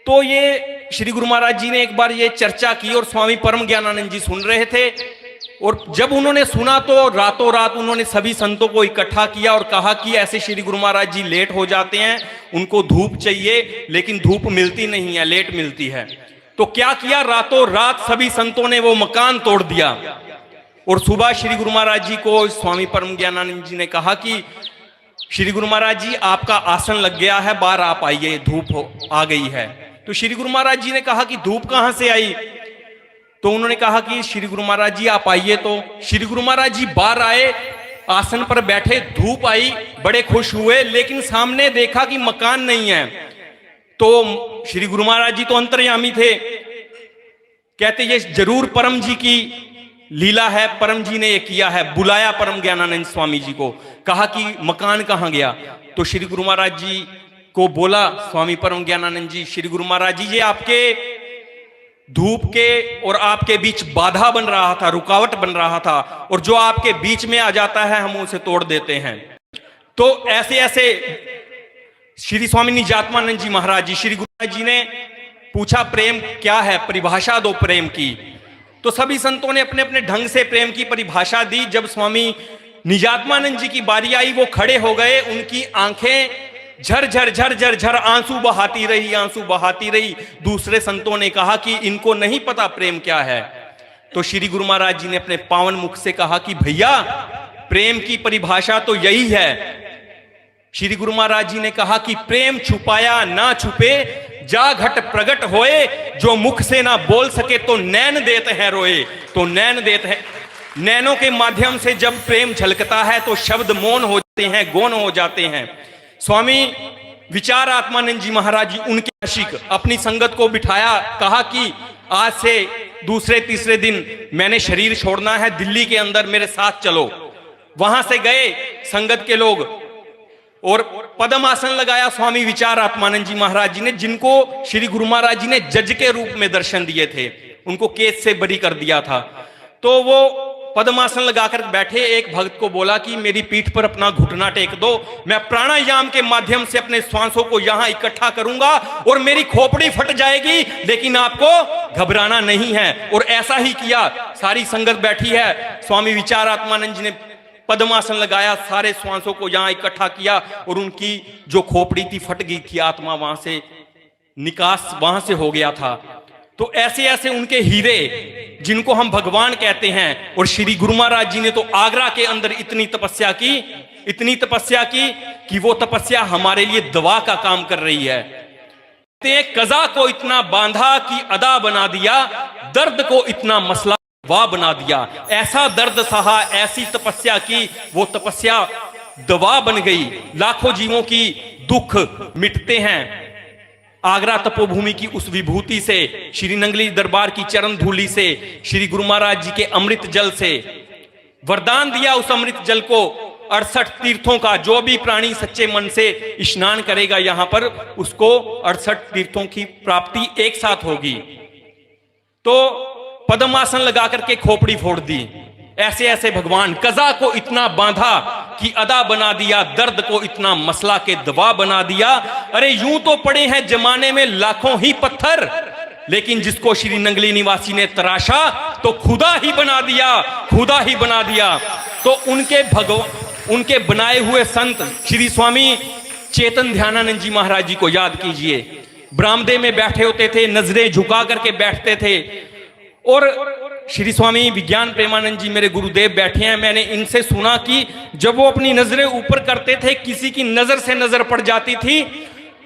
तो ये श्री गुरु महाराज जी ने एक बार ये चर्चा की और स्वामी परम ज्ञानानंद जी सुन रहे थे। और जब उन्होंने सुना तो रातों रात उन्होंने सभी संतों को इकट्ठा किया और कहा कि ऐसे श्री गुरु महाराज जी लेट हो जाते हैं, उनको धूप चाहिए, लेकिन धूप मिलती नहीं है, लेट मिलती है। तो क्या किया, रातों रात सभी संतों ने वो मकान तोड़ दिया। और सुबह श्री गुरु महाराज जी को स्वामी परम ज्ञानानंद जी ने कहा कि श्री गुरु महाराज जी आपका आसन लग गया है, बाहर आप आइए, धूप आ गई है। तो श्री गुरु महाराज जी ने कहा कि धूप कहां से आई? तो उन्होंने कहा कि श्री गुरु महाराज जी आप आइए। तो श्री गुरु महाराज जी बाहर आए, आसन पर बैठे, धूप आई, बड़े खुश हुए, लेकिन सामने देखा कि मकान नहीं है। तो श्री गुरु महाराज जी तो अंतर्यामी थे, कहते ये जरूर परम जी की लीला है, परम जी ने ये किया है। बुलाया परम ज्ञानानंद स्वामी जी को, कहा कि मकान कहां गया? तो श्री गुरु महाराज जी को बोला स्वामी परम ज्ञानानंद जी, श्री गुरु महाराज जी ये आपके धूप के और आपके बीच बाधा बन रहा था, रुकावट बन रहा था, और जो आपके बीच में आ जाता है हम उसे तोड़ देते हैं। तो ऐसे ऐसे श्री स्वामी निजात्मानंद जी महाराज जी, श्री गुरु महाराज जी ने पूछा प्रेम क्या है, परिभाषा दो प्रेम की। तो सभी संतों ने अपने अपने ढंग से प्रेम की परिभाषा दी। जब स्वामी निजात्मानंद जी की बारी आई, वो खड़े हो गए, उनकी आंखें झर झर झर झर झर आंसू बहाती रही, आंसू बहाती रही। दूसरे संतों ने कहा कि इनको नहीं पता प्रेम क्या है। तो श्री गुरु महाराज जी ने अपने पावन मुख से कहा कि भैया प्रेम की परिभाषा तो यही है। श्री गुरु महाराज जी ने कहा कि प्रेम छुपाया ना छुपे, जा घट प्रगट होए, जो मुख से ना बोल सके तो नैन देते हैं रोए। तो नैन देते हैं, नैनों के माध्यम से जब प्रेम झलकता है तो शब्द मौन हो जाते हैं, गौन हो जाते हैं। स्वामी विचार आत्मानंद जी महाराज जी उनके आशिक अपनी संगत को बिठाया, कहा कि आज से दूसरे तीसरे दिन मैंने शरीर छोड़ना है, दिल्ली के अंदर मेरे साथ चलो। वहां से गए संगत के लोग और पद्म आसन लगाया स्वामी विचार आत्मानंद जी महाराज जी ने, जिनको श्री गुरु महाराज जी ने जज के रूप में दर्शन दिए थे, उनको केस से बरी कर दिया था। तो वो पद्मासन लगाकर बैठे, एक भक्त को बोला कि मेरी पीठ पर अपना घुटना टेक दो, मैं प्राणायाम के माध्यम से अपने श्वासों को यहां इकट्ठा करूंगा और मेरी खोपड़ी फट जाएगी, लेकिन आपको घबराना नहीं है। और ऐसा ही किया। सारी संगत बैठी है, स्वामी विचार आत्मानंद जी ने पद्मासन लगाया, सारे श्वासों को यहां इकट्ठा किया और उनकी जो खोपड़ी थी फट गई थी, आत्मा वहां से निकास वहां से हो गया था। तो ऐसे ऐसे उनके हीरे जिनको हम भगवान कहते हैं। और श्री गुरु महाराज जी ने तो आगरा के अंदर इतनी तपस्या की कि वो तपस्या हमारे लिए दवा का काम कर रही है। कज़ा को इतना बांधा कि अदा बना दिया, दर्द को इतना मसला वाह बना दिया। ऐसा दर्द सहा, ऐसी तपस्या की, वो तपस्या दवा बन गई। लाखों जीवों की दुख मिटते हैं आगरा तपोभूमि की उस विभूति से, श्री नंगली दरबार की चरण धूलि से, श्री गुरु महाराज जी के अमृत जल से। वरदान दिया उस अमृत जल को 68 तीर्थों का, जो भी प्राणी सच्चे मन से स्नान करेगा यहां पर, उसको 68 तीर्थों की प्राप्ति एक साथ होगी। तो पद्मासन लगा करके खोपड़ी फोड़ दी। ऐसे ऐसे भगवान, कज़ा को इतना बांधा की अदा बना दिया, दर्द को इतना मसला के दवा बना दिया। अरे यूं तो पड़े हैं जमाने में लाखों ही पत्थर, लेकिन जिसको श्री नंगली निवासी ने तराशा तो खुदा ही बना दिया, खुदा ही बना दिया। तो उनके बनाए हुए संत श्री स्वामी चेतन ध्यानानंद जी महाराज जी को याद कीजिए। बरामदे में बैठे होते थे, नजरें झुका करके बैठते थे। और श्री स्वामी विज्ञान प्रेमानंद जी मेरे गुरुदेव बैठे हैं, मैंने इनसे सुना कि जब वो अपनी नजरें ऊपर करते थे, किसी की नजर से नजर पड़ जाती थी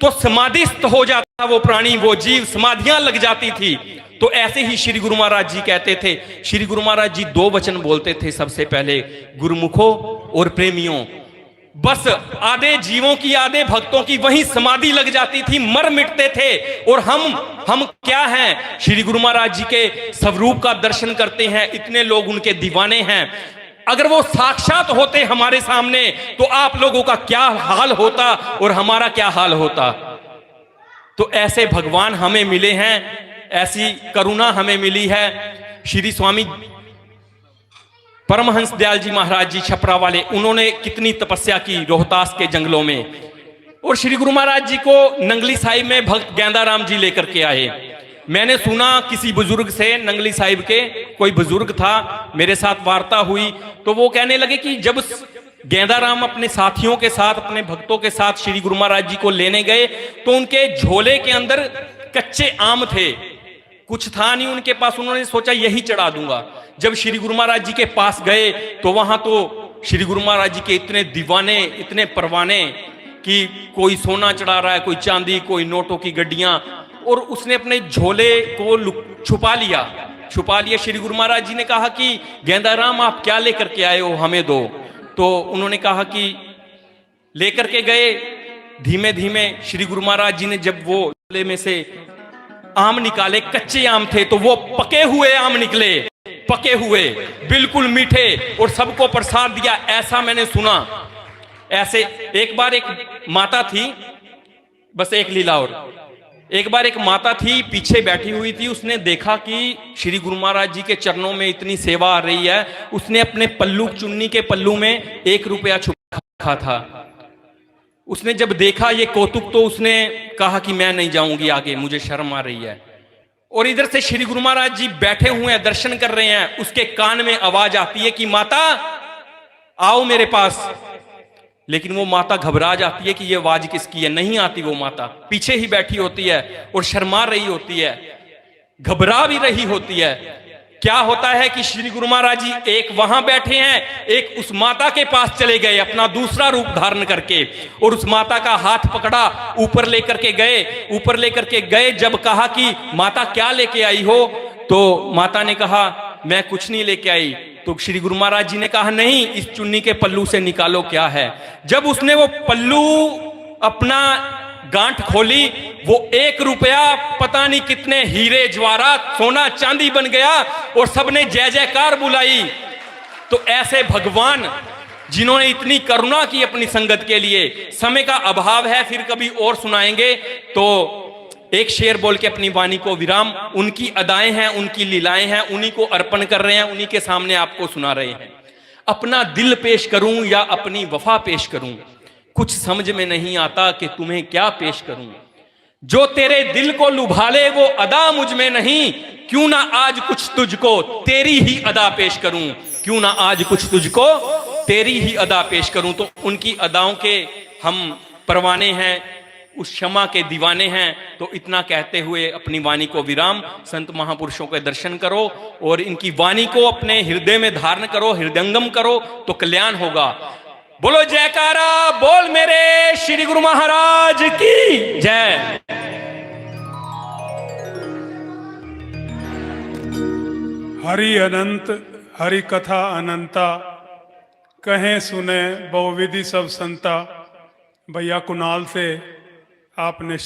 तो समाधिस्थ हो जाता वो प्राणी, वो जीव, समाधियां लग जाती थी। तो ऐसे ही श्री गुरु महाराज जी कहते थे। श्री गुरु महाराज जी 2 वचन बोलते थे सबसे पहले, गुरुमुखों और प्रेमियों। बस आधे जीवों की, आधे भक्तों की वहीं समाधि लग जाती थी, मर मिटते थे। और हम क्या हैं? श्री गुरु महाराज जी के स्वरूप का दर्शन करते हैं, इतने लोग उनके दीवाने हैं। अगर वो साक्षात होते हमारे सामने तो आप लोगों का क्या हाल होता और हमारा क्या हाल होता। तो ऐसे भगवान हमें मिले हैं, ऐसी करुणा हमें मिली है। श्री स्वामी परमहंस दयाल जी महाराज जी छपरा वाले, उन्होंने कितनी तपस्या की रोहतास के जंगलों में। और श्री गुरु महाराज जी को नंगली साहिब में भक्त गेंदाराम जी लेकर के आए। मैंने सुना किसी बुजुर्ग से, नंगली साहिब के कोई बुजुर्ग था, मेरे साथ वार्ता हुई, तो वो कहने लगे कि जब गेंदाराम अपने साथियों के साथ, अपने भक्तों के साथ श्री गुरु महाराज जी को लेने गए तो उनके झोले के अंदर कच्चे आम थे, कुछ था नहीं उनके पास। उन्होंने सोचा यही चढ़ा दूंगा। जब श्री गुरु महाराज जी के पास गए तो वहां तो श्री गुरु महाराज जी के इतने दीवाने, इतने परवाने कि कोई सोना चढ़ा रहा है, कोई चांदी, कोई नोटों की गड्डियां। और उसने अपने झोले को छुपा लिया। श्री गुरु महाराज जी ने कहा कि गेंदाराम आप क्या लेकर के आए हो, हमें दो। तो उन्होंने कहा कि लेकर के गए। धीमे धीमे श्री गुरु महाराज जी ने जब वो झोले में से आम निकाले, कच्चे आम थे, तो वो पके हुए आम निकले, पके हुए बिल्कुल मीठे, और सबको प्रसाद दिया। ऐसा मैंने सुना। ऐसे एक बार एक माता थी, बस एक लीला और, एक बार एक माता थी पीछे बैठी हुई थी, उसने देखा कि श्री गुरु महाराज जी के चरणों में इतनी सेवा आ रही है। उसने अपने पल्लू, चुन्नी के पल्लू में 1 रुपया छुपा रखा था। उसने जब देखा ये कौतुक तो उसने कहा कि मैं नहीं जाऊंगी आगे, मुझे शर्म आ रही है। और इधर से श्री गुरु महाराज जी बैठे हुए हैं, दर्शन कर रहे हैं, उसके कान में आवाज आती है कि माता आओ मेरे पास। लेकिन वो माता घबरा जाती है कि ये आवाज किसकी है, नहीं आती। वो माता पीछे ही बैठी होती है और शर्मा रही होती है, घबरा भी रही होती है। क्या होता है कि श्री गुरु महाराज जी एक वहां बैठे हैं, एक उस माता के पास चले गए अपना दूसरा रूप धारण करके, और उस माता का हाथ पकड़ा, ऊपर लेकर के गए। जब कहा कि माता क्या लेके आई हो, तो माता ने कहा मैं कुछ नहीं लेके आई। तो श्री गुरु महाराज जी ने कहा नहीं, इस चुन्नी के पल्लू से निकालो क्या है। जब उसने वो पल्लू अपना गांठ खोली, वो 1 रुपया पता नहीं कितने हीरे जवाहरात, सोना चांदी बन गया, और सबने जय जयकार बुलाई। तो ऐसे भगवान जिन्होंने इतनी करुणा की अपनी संगत के लिए। समय का अभाव है, फिर कभी और सुनाएंगे। तो एक शेर बोल के अपनी वाणी को विराम, उनकी अदाएं हैं, उनकी लीलाएं हैं, उन्हीं को अर्पण कर रहे हैं, उन्हीं के सामने आपको सुना रहे हैं। अपना दिल पेश करूं या अपनी वफा पेश करूं, कुछ समझ में नहीं आता कि तुम्हें क्या पेश करूं। जो तेरे दिल को लुभा ले वो अदा मुझ में नहीं, क्यों ना आज कुछ तुझको तेरी ही अदा पेश करूं, क्यों ना आज कुछ तुझको तेरी ही अदा पेश करूं। तो उनकी अदाओं के हम परवाने हैं, उस क्षमा के दीवाने हैं। तो इतना कहते हुए अपनी वाणी को विराम। संत महापुरुषों के दर्शन करो और इनकी वाणी को अपने हृदय में धारण करो, हृदयंगम करो, तो कल्याण होगा। बोलो जयकारा बोल मेरे श्री गुरु महाराज की जय। हरि अनंत, हरि कथा अनंता, कहें सुने बहुविधि सब संता। भैया कुणाल से आपने